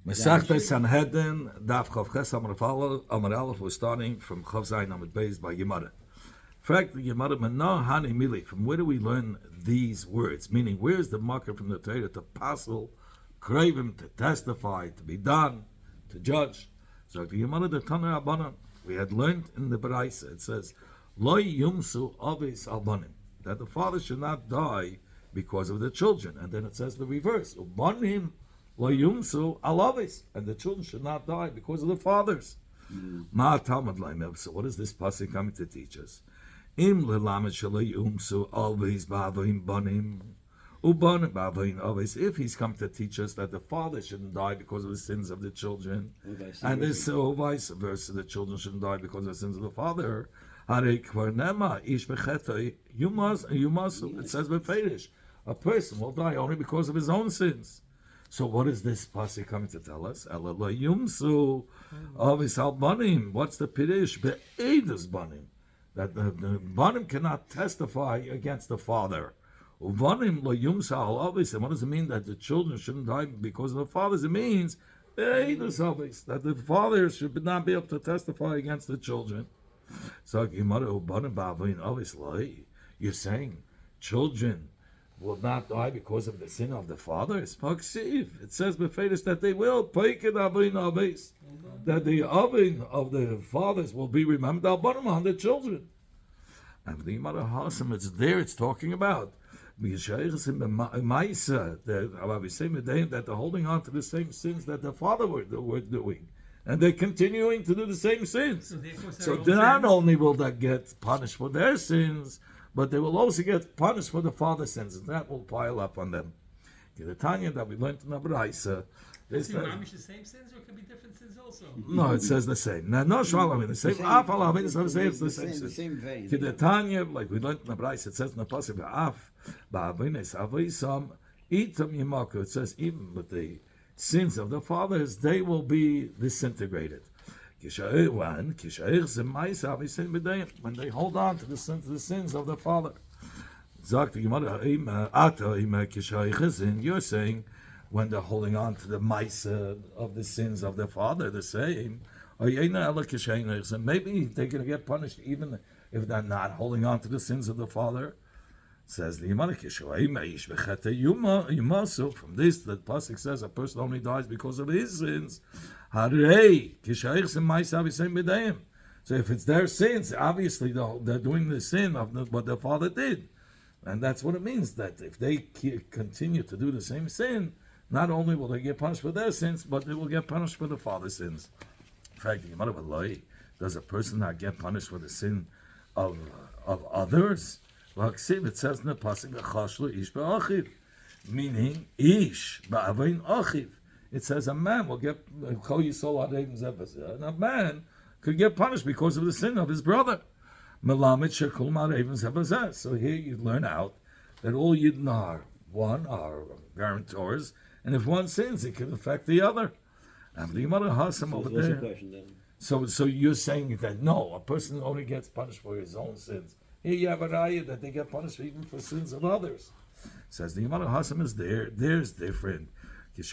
Masechta Sanhedrin, Daf Chav Ches Amar Aleph, we're starting from Chav Zayin Amud Beis by Gemara. Fact, the Gemara Mana Hani Mili. From where do we learn these words? Meaning, where is the marker from the Torah to passel, craving, to testify, to be done, to judge? So the Gemara the Tana Abanan, we had learned in the Baraisa. It says, Lo Yumsu Avis Albanim, that the father should not die because of the children. And then it says the reverse, Ubanim Lo Yumsu Alavis, and the children should not die because of the fathers. Ma Talmud Laimeb. So what is this pasuk coming to teach us? Im lelamed shalei umsu always ba'avoim banim ubanim ba'avoim always. If he's come to teach us that the father shouldn't die because of the sins of the children, and this vice versa, the children shouldn't die because of the sins of the father. It says beferish, a person will die only because of his own sins. So what is this pasuk coming to tell us? Ela yumsu always al banim. What's the pirish? Be'edas banim. That the banim cannot testify against the father. Uvanim lo yumsa al avis. And what does it mean that the children shouldn't die because of the fathers? It means that the father should not be able to testify against the children. So you're saying children will not die because of the sin of the father? It says beferish that they will. That the oven of the fathers will be remembered on the children. And the Gemara Hasam, it's there, it's talking about that they're holding on to the same sins that the father were doing. And they're continuing to do the same sins. So not only will they get punished for their sins, but they will also get punished for the father's sins, and that will pile up on them. The Tanya that we learned in the Baraisa. Is it the same sins, or it could be different sins also? No, it says the same. Now, no shalamin, the same. It's the same. The same vein. The Tanya, like we learned in the Baraisa, it says in the pasuk af ba'avines avisam itam yimaku. It says even with the sins of the fathers, they will be disintegrated. When they hold on to the sins of the father. You're saying when they're holding on to the maisa of the sins of the father, the same. Maybe they're going to get punished even if they're not holding on to the sins of the father. Says the Gemara, from this, the pasuk says a person only dies because of his sins. So if it's their sins, obviously they're doing the sin of what their father did. And that's what it means, that if they continue to do the same sin, not only will they get punished for their sins, but they will get punished for the father's sins. In fact, the Gemara will lie, does a person not get punished for the sin of others? It says in the pasuk, ish ba'achiv, meaning ish ba'avein achiv. It says a man will get and a man could get punished because of the sin of his brother. So here you learn out that all Yidden are guarantors, and if one sins, it can affect the other. And the Gemara Hasam over there. So you're saying that no, a person only gets punished for his own sins. Here you have a raya that they get punished even for sins of others. Says the Gemara Hasam is there. There's different. Because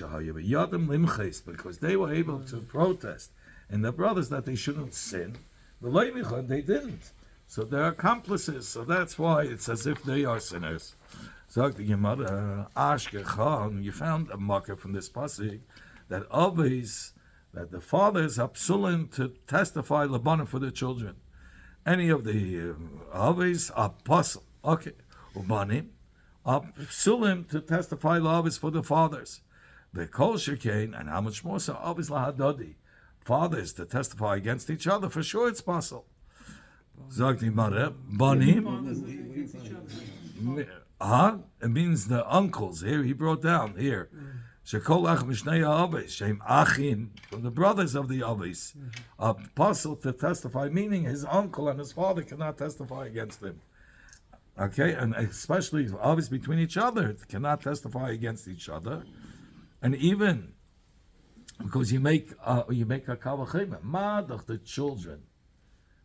they were able to protest and the brothers that they shouldn't sin. The Levichon, they didn't. So they're accomplices. So that's why it's as if they are sinners. So the Gemara Ashkechan, you found a marker from this pasuk that always that the fathers are psulim to testify labanim for the children. Any of the always are puzzle. Okay. Ubanim are psulim to testify lavis for the fathers. The kol shekain, and how much more so always lahadadi. Fathers to testify against each other, for sure it's possible. Zagdi mare, banim. It means the uncles. Here he brought down here. Shekol ach mishnei ha'avis, shem achim, from the brothers of the avis, are possible to testify, meaning his uncle and his father cannot testify against him. Okay, and especially avis between each other cannot testify against each other, and even because you make a kavachema, madach, the children,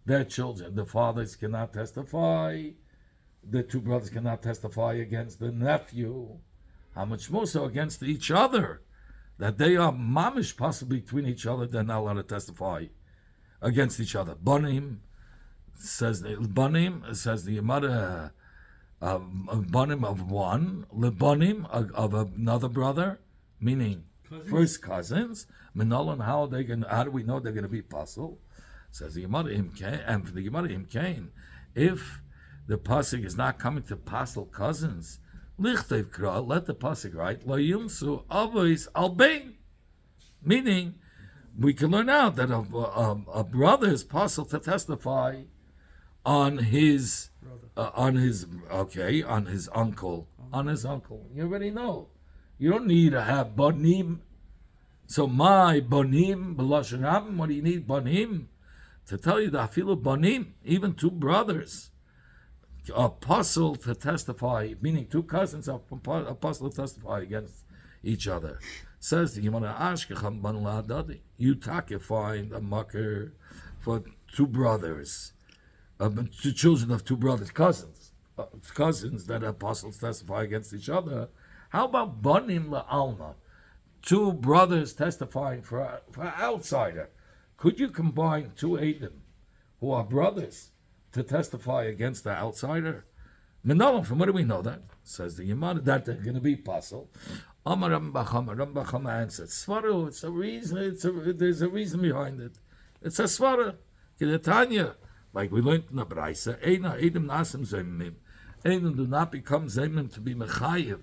their children, the fathers cannot testify, the two brothers cannot testify against the nephew. How much more so against each other? that they are mamish possibly between each other, they're not allowed to testify against each other. Banim says the Yemara, banim of one, lebanim of another brother, meaning first cousins. Minolan, how do we know they're going to be puzzle? Says the Yemara Imkain, and for the Yemara Imkain, if the pasuk is not coming to puzzle cousins, lichtev kra, let the pasuk write lo yumsu avos albein, meaning we can learn out that a brother is puzzled to testify on his uncle. You already know. You don't need to have banim. So my banim b'lashon rabim. What do you need banim? To tell you that afilu banim, even two brothers, are puzzled to testify, meaning two cousins are puzzled to testify against each other. Says the Yemana Ashkecham ban la'adadi. You find a mucker for two brothers, two children of two brothers, cousins that are puzzled to testify against each other. How about banim la'alma? Two brothers testifying for an outsider. Could you combine two Adam who are brothers to testify against the outsider? Menolam, from where do we know that? Says the Yemana, that they're going to be puzzled. Amar Rambachama answered, Svara, it's a reason, there's a reason behind it. It's a Svara. Kedetanya, like we learned in the Braisa, Eina Adam Nasim Zemim. Adam do not become Zemim to be Mechayiv.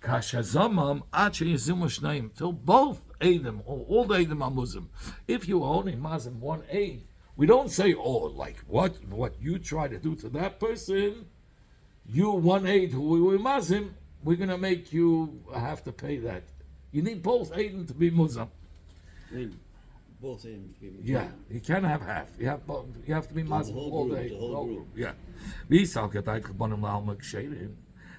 Kashazamam Ache Yizim Shnaim, till both Adam, or all the Adam are Muslim. If you only Muslim one aid, we don't say, like what you try to do to that person, you one aid who we Muslim, we're going to make you have to pay that. You need both Adam to be Muslim. Both Adam to be Muslim. Yeah, you can't have half. You have both. You have to be Muslim all day. The whole group. Yeah.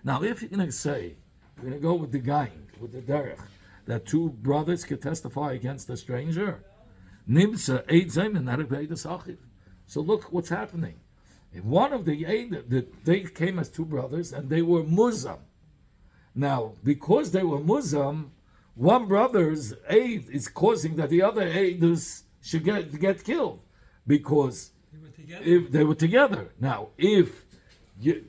Now, if you're going to say, we're going to go with the guy, with the derech, that two brothers could testify against a stranger, so look what's happening. One of they came as two brothers and they were Muslim. Now, because they were Muslim, one brother's aid is causing that the other aiders should get killed because if they were together. Now, if you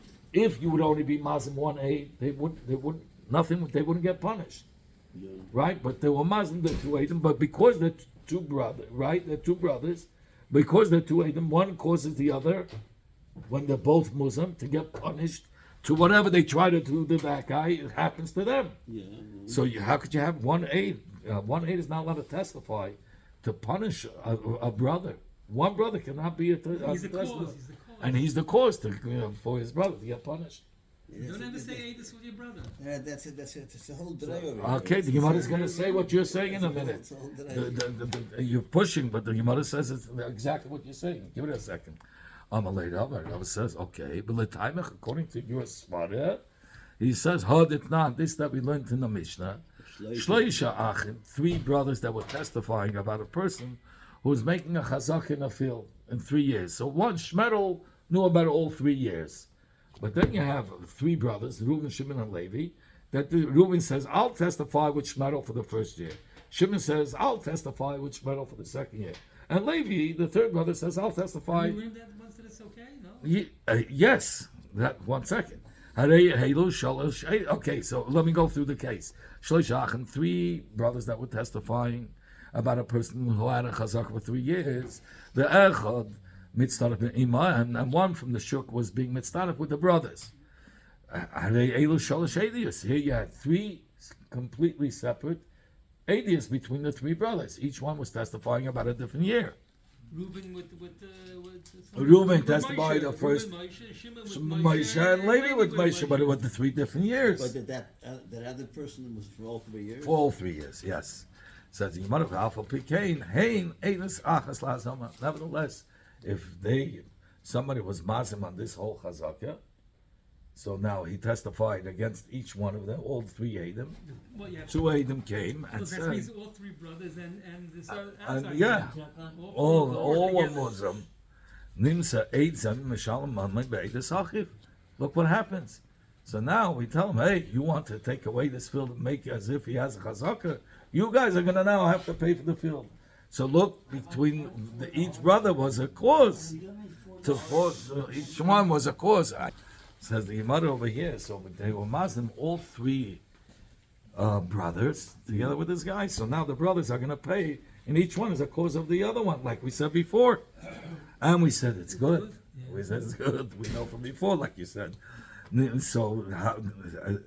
would only be Muslim one aid, they wouldn't get punished. Yeah. Right? But they were Muslim, the two Adam, but because they're two brothers, right? They're two brothers, because they're two Adam, one causes the other, when they're both Muslim, to get punished to whatever they try to do to that guy, it happens to them. Yeah. So how could you have one aid? One aid is not allowed to testify to punish a brother. One brother cannot be a testifier. And he's the cause for his brother to get punished. You don't ever say hey, this with your brother. That's it. It's a whole drive. Okay, the Gemara is going to say what you're saying in a minute. It's a whole drive. You're pushing, but the Gemara says it's exactly what you're saying. Give it a second. Amalei says, okay, but Letaimach, according to your Svara, he says, it's not this that we learned in the Mishnah. Shleisha Achim, three brothers that were testifying about a person who was making a chazak in a field in 3 years. So one Shmerel knew about it all 3 years. But then you have three brothers, Reuben, Shimon, and Levi, that Reuben says, I'll testify with Shmerel for the first year. Shimon says, I'll testify with Shmerel for the second year. And Levi, the third brother, says, I'll testify. You learned that once that it's okay, no? Yes. That 1 second. Okay, so let me go through the case. Three brothers that were testifying about a person who had a chazak for 3 years. The echad mitzdarif iman, and one from the shuk was being mitzdarif with the brothers. Here you had three completely separate adius between the three brothers. Each one was testifying about a different year. Reuben testified the first. Moshe and Levi with Moshe, but it was the 3 different years. But that other person was for all 3 years? For all 3 years, yes. Says the Yemara Alpha Pikain, Hein, Eines, Achas, Lazama. Nevertheless, if somebody was Mazim on this whole Chazakah, so now he testified against each one of them, all 3 Adam. Well, yeah. 2 Adam came and That said, means all 3 brothers and this and yeah, all were Muslim. Nimsa Eidzem Mishalim Mamad Be'edis Achiv. Look what happens. So now we tell him, hey, you want to take away this field and make as if he has a chazakah? You guys are gonna now have to pay for the field. So look, between each brother was a cause. Each one was a cause. Says the Gemara over here. So they were Muslim, all three brothers together with this guy. So now the brothers are gonna pay, and each one is a cause of the other one, like we said before. And we said it's good. We said it's good. We know from before, like you said. So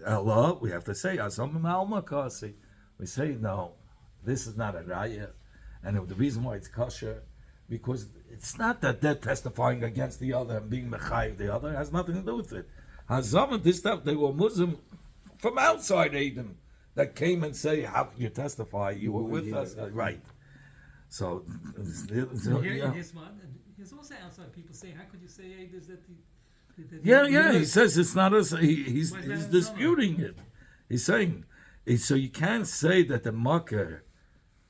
Allah, we have to say Azam Alma Kasi. We say no, this is not a raya, and the reason why it's kosher, because it's not that they're testifying against the other and being mechayiv the other. It has nothing to do with it. Hazam, this stuff, they were Muslim from outside Edom that came and say, how can you testify? You were with us, right? So Here's one. There's also outside people saying, how could you say this that he says it's not us. He's disputing it. He's saying, so you can't say that the Makkah,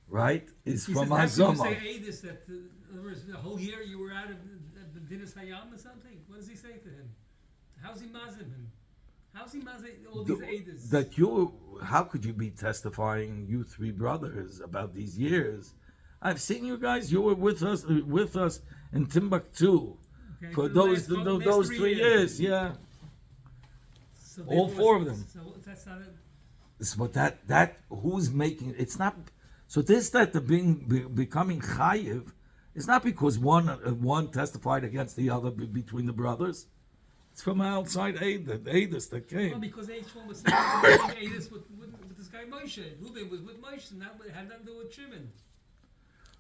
right, is from Hazama. How could you say this that the whole year you were out of the Dinas Hayam or something? What does he say to him? How's he mazim him? How's he mazim all these Eidos? That how could you be testifying, you three brothers, about these years? I've seen you guys. You were with us in Timbuktu for those 3 years. Yeah, so all four of them. So that's not it. But that who's making it's not. So this that the becoming chayiv is not because one testified against the other between the brothers. It's from outside Aedis that came. Well, because each one was saying Aedis with this guy Moshe. Reuben was with Moshe, and that had nothing to do with Shimon.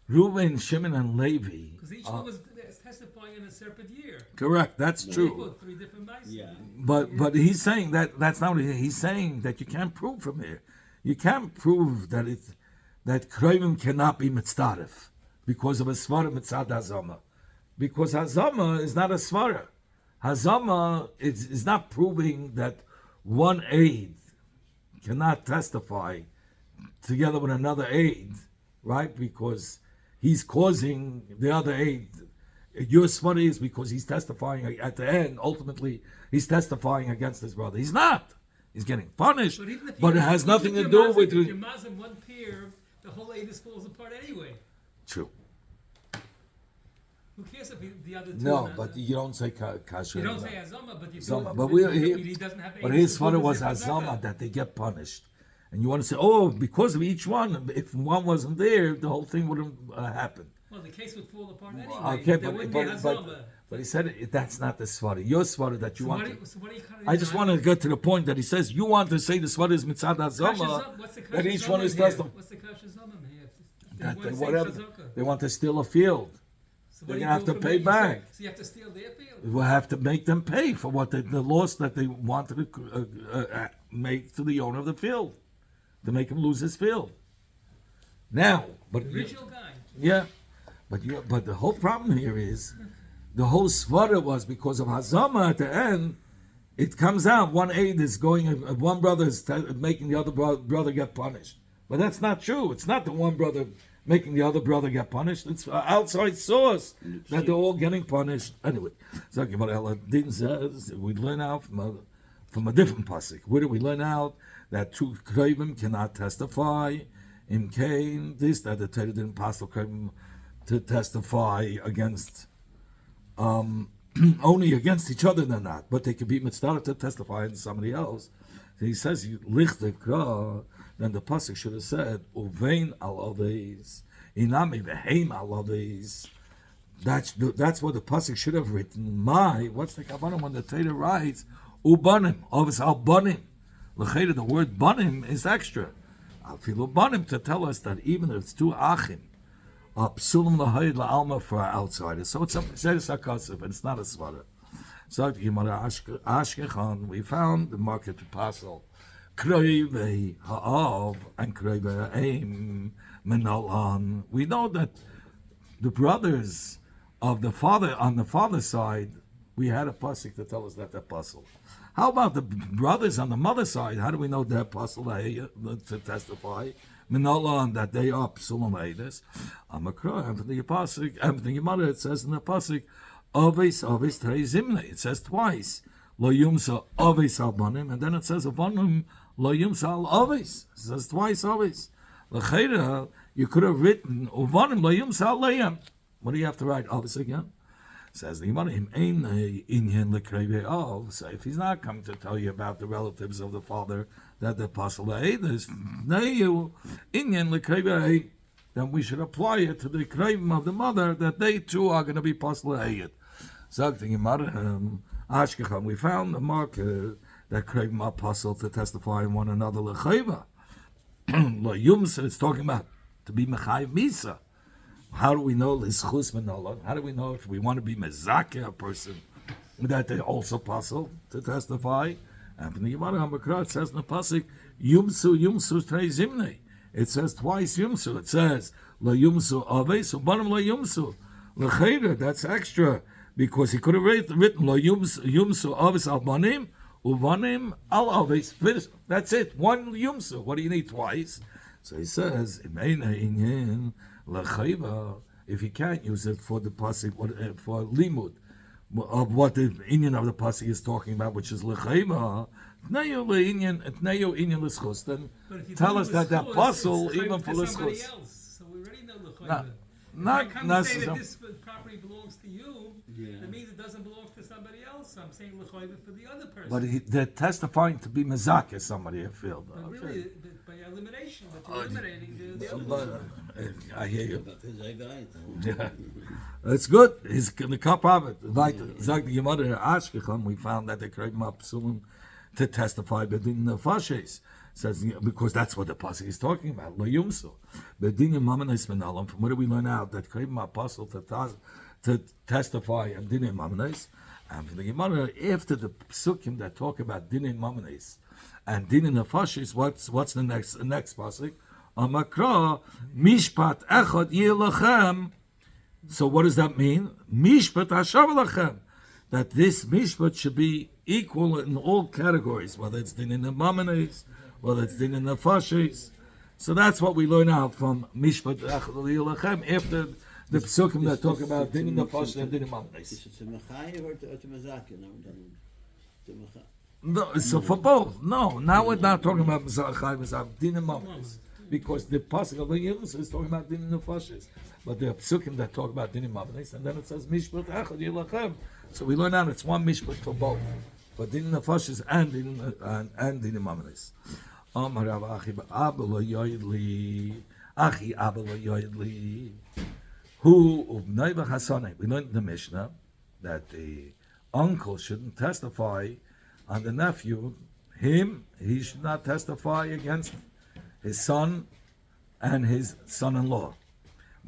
Reuben, Shimon, and Levi. Because each one was testifying in a separate year. Correct, that's true. Equal, 3 different mice. Yeah. But he's saying that's not what he's saying, that you can't prove from here. You can't prove that Kroivim cannot be mitzdarif because of a svara mitzad hazama. Because hazama is not a svara. Hazama is not proving that one aid cannot testify together with another aid, right? Because he's causing the other aid. Your svara is because he's testifying at the end. Ultimately, he's testifying against his brother. He's not. He's getting punished, but it has nothing to do with. If you're mazim one peer, the whole aid falls apart anyway. True. Who cares if the other two? No, but you don't say kasher. You don't say azama, but you Zama. do. But he doesn't have. But his father was azama, that they get punished, and you want to say, oh, because of each one. If one wasn't there, the whole thing wouldn't happen. Well, the case would fall apart anyway. Okay, there wouldn't be hazama. but he said that's not the svara. Your svara that you want. I just want to get to the point that he says you want to say the svara is mitzad hazama. That each one is testifying. What's the kasher zama here? They want to steal a field. So they're gonna have to pay back. So you have to steal their field. We'll have to make them pay for what the loss that they wanted to make to the owner of the field, to make him lose his field. Now, but The original guy. yeah, but the whole problem here is the whole svara was because of hazama at the end. It comes out one aid is going, one brother is making the other brother get punished, but that's not true. It's not the one brother making the other brother get punished. It's an outside source that they're all getting punished. Anyway, so Din says we learn out from a different pasuk. Where do we learn out that two Kroivim cannot testify? In Cain, that the Torah didn't pass the Kroivim to testify against, only against each other they're not, but they could be mitzvah to testify against somebody else. So he says, Lichte Kra, then the pasuk should have said, Uvein al oveis, inami veheim al oveis. That's what the pasuk should have written. What's the kavanah when the Torah writes, Ubanim, oves al banim. L'chayda, the word banim is extra. Al filu banim to tell us that even if it's two achim, psulim lahayid la'alma for our outsiders. So it's a sarkasiv, and it's not a svara. So Ashkechan, we found the market apostle. Kroivei ha'av and Kroivei ha'im menalan. We know that the brothers of the father, on the father's side, we had a pasuk to tell us that they're apostle. How about the brothers on the mother's side? How do we know they're apostle to testify? Menalan, that they are psulam eides. Amakra, and for the pasuk, and for the Gemara, it says in the pasuk, Aves Trei Zimne. It says twice. Lo Yumsa Aves Albanim, and then it says Abanim Lo Yumsa Al Aves. It says twice Aves. L'cheira, you could have written uvanim layumsa alayim. What do you have to write? Obviously again. Says the Gemara, him ein inyan l'kreve of. So if he's not coming to tell you about the relatives of the father that the apostle there's neyu inyan l'kreve, then we should apply it to the krevim of the mother that they too are going to be apostle hayit. Zog the Gemara, Ashkecham, we found the marker that krevim are apostle to testify in one another l'cheva. Lo yumsa, it's talking about to be mechayiv misa. How do we know lischus menolon? How do we know if we want to be mezakeh a person that they also apostle to testify? And from the Gemara Hamakra it says in the pasuk yumsu trei zimnei. It says twice yumsu. It says la yumsu aves ubanim la yumsu l'chayda. That's extra because he could have written la yumsu aves al banim ubanim al aves. That's it. One yumsu. What do you need twice? So he says imeina inyan. If you can't use it for the pasuk, for limud of what the inyan of the pasuk is talking about, which is lechayva, then tell us that the apostle even for lischus. So we already know lechayva. Not necessarily. This property belongs to you. That means it doesn't belong to somebody else. I'm saying lechayva for the other person. But they're testifying to be mezakeh somebody. I feel. But Okay. really, by elimination, but you're eliminating the other person. I hear you. But his eyes. Yeah. That's good. He's the cup of it. Like Zag the Gemara Ashkecham, we found that they create Mapsulim to testify bedin the fashes. Says because that's what the pasuk is talking about. Lo yumsu bedin mamanis menalam. From where do we learn out that create apostle to testify and din mamanis? And from the Gemara after the psukim that talk about din mamanis and din the fashes, what's the next pasuk? Amakra mishpat echad yilachem. So what does that mean? Mishpat hashav lachem. That this mishpat should be equal in all categories, whether it's din in the mamanis, whether it's din in the fashes. So that's what we learn out from mishpat echad yilachem after the psukim that talk about din in the fashes and din in mamanis. Is it to mechayiv or to mezakeh? No, to mechayiv. No, so for both. No, now we're not talking about mezakeh, din in mamanis. Because the pasuk of the Yilus is talking about din in the fashes, but there are psukim that talk about din in mamanis, and then it says mishpat echad yilachem. So we learn out it's one mishpat for both, for din in the fashes and din in mamanis. Amar Rav Achi Abba lo yoyli, Achi Abba lo yoyli, who ubnei v'chasanei. We learned in the Mishnah that the uncle shouldn't testify on the nephew. He should not testify against his son and his son-in-law.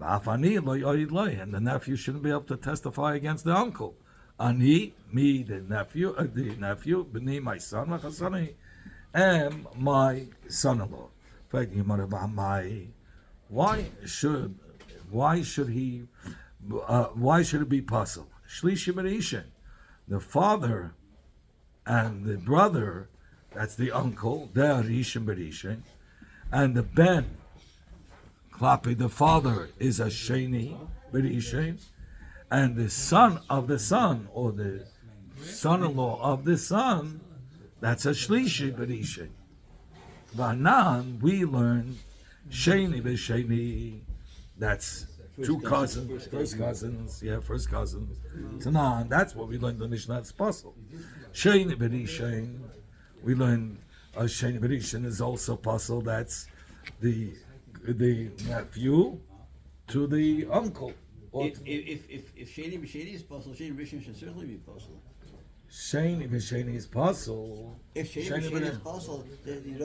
And the nephew shouldn't be able to testify against the uncle. Ani, me, the nephew, b'ni, my son, am my son-in-law. Why should it be possible? Shlishi b'rishin, the father and the brother, that's the uncle, they're rishin b'rishin. And the ben, klapi, the father, is a sheni b'rishin, and the son of the son, or the son-in-law of the son, that's a shlishi b'rishin. Vanan, we learn sheni b'sheni, that's two cousins, first cousins. Tanan, that's what we learned in the Mishnah. That's possible. Sheni b'rishin, we learn. Sheni b'rishin is also possible. That's the nephew to the uncle. If sheni b'sheni is possible, sheni b'sheni should certainly be possible. Sheni b'sheni is possible. If sheni b'sheni is possible, then you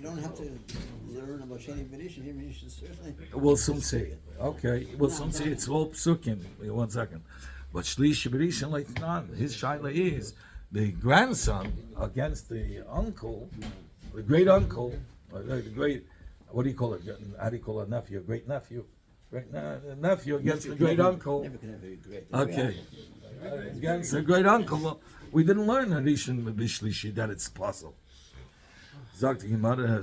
don't have to learn about sheni b'sheni. Sheni b'sheni certainly. We'll soon see. Okay, we'll soon see. It's all psukim. Wait 1 second. But shlishi b'rishin like none. His shaila is the grandson against the uncle, the great uncle, the great. What do you call it? How do you call a nephew? A great nephew. Nephew against the great uncle. Never can have a great. Okay. Against the great uncle. We didn't learn Harishan Bishlishi that it's possible. So the Gemara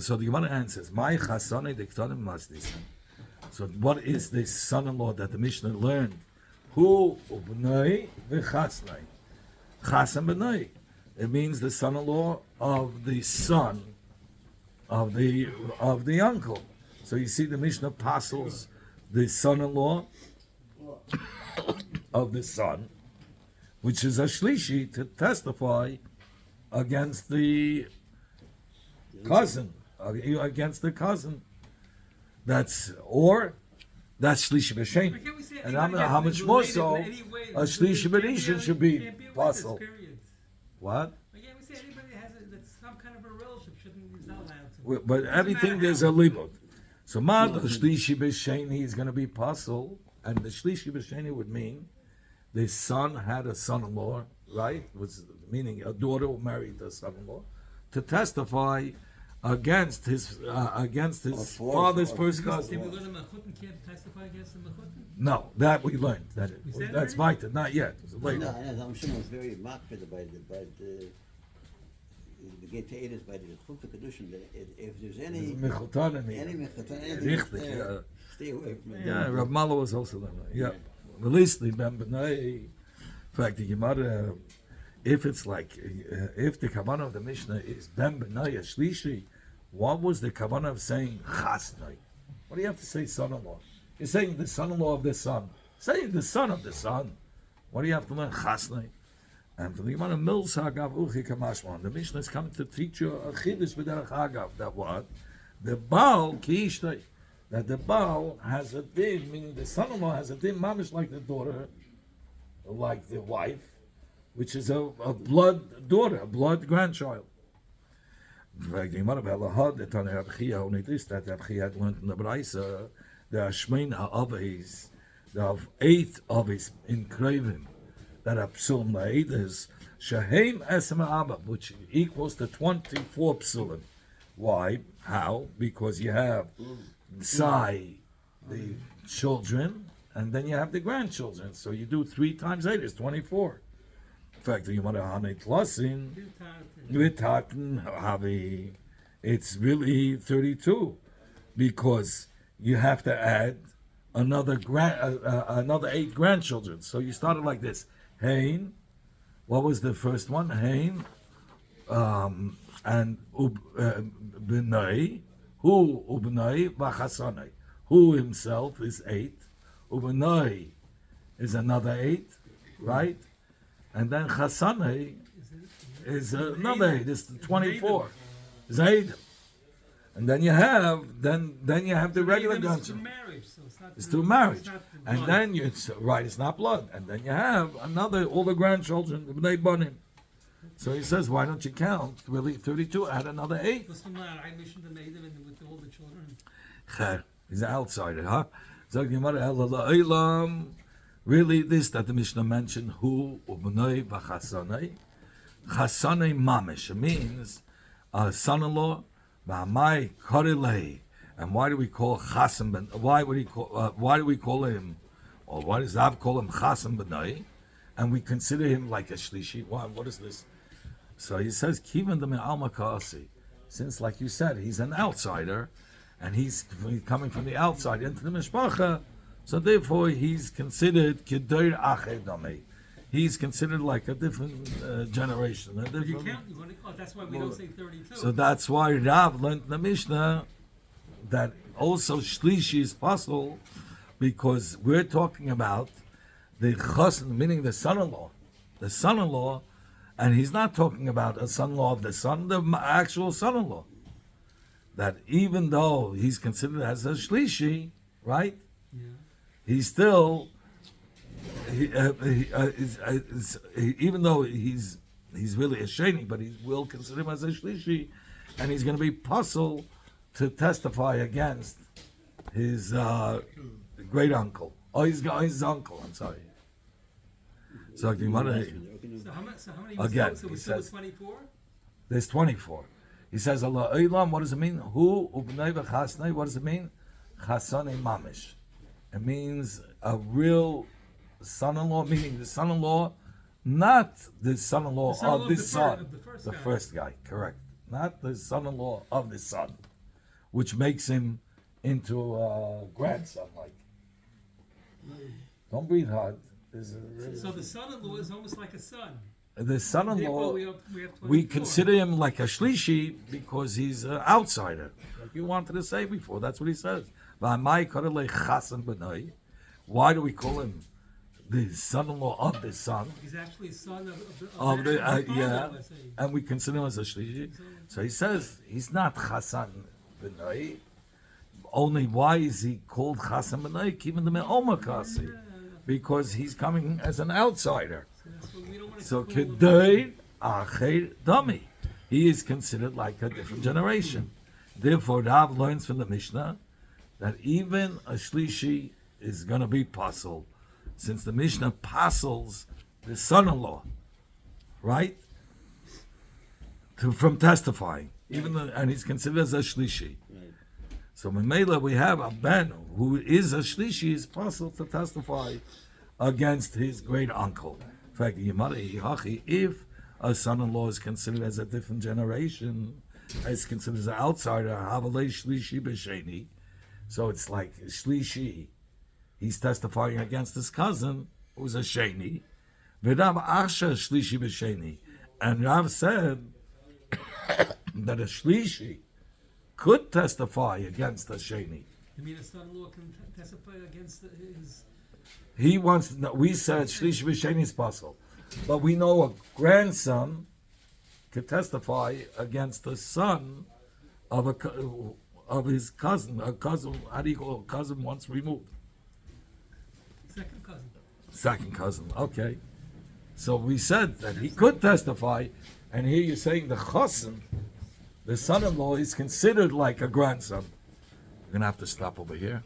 answers, My chasane diktanim masnis. So what is this son-in-law that the Mishnah learned? Who ubnei v'chasnei. Chasan b'nei. It means the son-in-law of the son of the uncle. So you see the Mishnah apostles, the son-in-law of the son, which is a shlishi to testify against the cousin, against the cousin. That's shlishi b'sheni. Why can't we say And anybody how that's much more related so in any way a that's shlishi related b'rishin can't should be can't a witness, possible. period. What? Why can't we say anybody that has that's some kind of a relationship is not allowed to? But everything there's a libud. So mad shlishi b'sheni is going to be possible, and the shlishi b'sheni would mean the son had a son-in-law, right? Was meaning a daughter who married a son-in-law to testify against his father's first Did we cousin. learn the Mechutin can't testify against the Mechutin? No, that we learned. We said That's it vital. Not yet. It's No, later. I'm sure it was very mocked by the Getaitis, by the Chukta Kedushin, that if there's any Mechutanomy. mechatan, anything Richtig, there, yeah. stay away from it. Yeah, Rav Malo was also there. Yeah. At least the Ben Benai. In fact, the Gemara, if it's like, if the kavanah of the Mishnah is Ben Benai Shlishi, what was the kavanah of saying Chasnai? What do you have to say, son-in-law? You're saying the son-in-law of the son. Say the son of the son. What do you have to learn? Chasnai. And for the Gemara, Mills Hagav Uchi Kamashwan. The Mishnah is coming to teach you a chiddush b'derech Hagav. That what? The Baal ki ishtay. That the Baal has a din, meaning the son-in-law has a din, mamish like the daughter, like the wife, which is a blood daughter, a blood grandchild. In fact, the Gemara Belahad, the Tana Reb Chia, only this, that Reb Chia had learned in the Braisa, there are Shmeina Aves, there are 8 Aves in Krevim, that are Psulim La'edes, Shaheim Esem Abba, which equals to 24 Psulim. Why? How? Because you have Sai, the children, and then you have the grandchildren. So you do 3 times 8 is 24. In fact, you want to Hane Tlasin, it's really 32, because you have to add another 8 grandchildren. So you started like this. Hain, what was the first one? Hain, and B'nai, who Ubnai V'chasanai, who himself is 8, Ubnai is another 8, right? And then Chasanai is another 8. It's 24. Zaid. And then you have the regular grandchildren. It's through marriage. And then it's not blood. And then you have all the grandchildren, the Bnei Banim. So he says, why don't you count? Really, 32, add another 8. With all the children. He's an outsider, huh? Really, this that the Mishnah mentioned, who ubnei v'chasanei, chasanei mamish. It means son-in-law, v'amai korilei. And why do we call chasan ben? Why do we call him, or why does Av call him chasan benai? And we consider him like a shlishi. Why? What is this? So he says, kivan de alma kaasi. Since, like you said, he's an outsider, and he's coming from the outside into the mishpacha. So therefore, he's considered kedir achedame. He's considered like a different generation. You count, that's why we don't say 32. So that's why Rav learned in the Mishnah that also shlishi is possible, because we're talking about the chassan, meaning the son-in-law, and he's not talking about a son-in-law of the son, the actual son-in-law. That even though he's considered as a shlishi, right? Yeah. He's still, even though he's really a sheni, but he will consider him as a shlishi, and he's going to be puzzled to testify against his great uncle, or his uncle. I'm sorry. So how many again? So He we're still says 24. there's 24. He says Allah Eilam. What does it mean? Who ubnei v'chasnei? What does it mean? Chasanei mamish. It means a real son-in-law, meaning the son-in-law, not the son-in-law of the son, the first guy, correct. Not the son-in-law of the son, which makes him into a grandson, like. Don't breathe hard. So the son-in-law is almost like a son. the son-in-law, we have we 24. consider him like a shlishi because he's an outsider. Like you wanted to say before, that's what he says. Why do we call him the son-in-law of the son? He's actually a son Of the father, yeah, let's say. and we consider him as a shlishi. So he says he's not Chassan B'nai. Only why is he called Chassan B'nai? Keeping them in Omakasi, because he's coming as an outsider. So that's what we don't want to So call him. Kedei Acher Dami, he is considered like a different generation. Therefore, Rav learns from the Mishnah that even a shlishi is going to be pasul, since the Mishnah pasels the son-in-law, right? From testifying, and he's considered as a shlishi. Right. So in Mela we have a ben who is a shlishi is pasul to testify against his great uncle. In fact, if a son-in-law is considered as a different generation, is considered as an outsider, havalei shlishi b'sheni. So it's like shlishi. He's testifying against his cousin, who's a sheni. V'rav asha shlishi b'sheni. And Rav said that a shlishi could testify against a sheni. You mean a son-in-law can testify against his... He wants to know, we said shlishi b'sheni is possible, but we know a grandson could testify against the son of of his cousin. A cousin, how do you call it? Cousin once removed. second cousin. Second cousin, okay. So we said that he could testify, and here you're saying the chassan, the son-in-law, is considered like a grandson. We're gonna have to stop over here.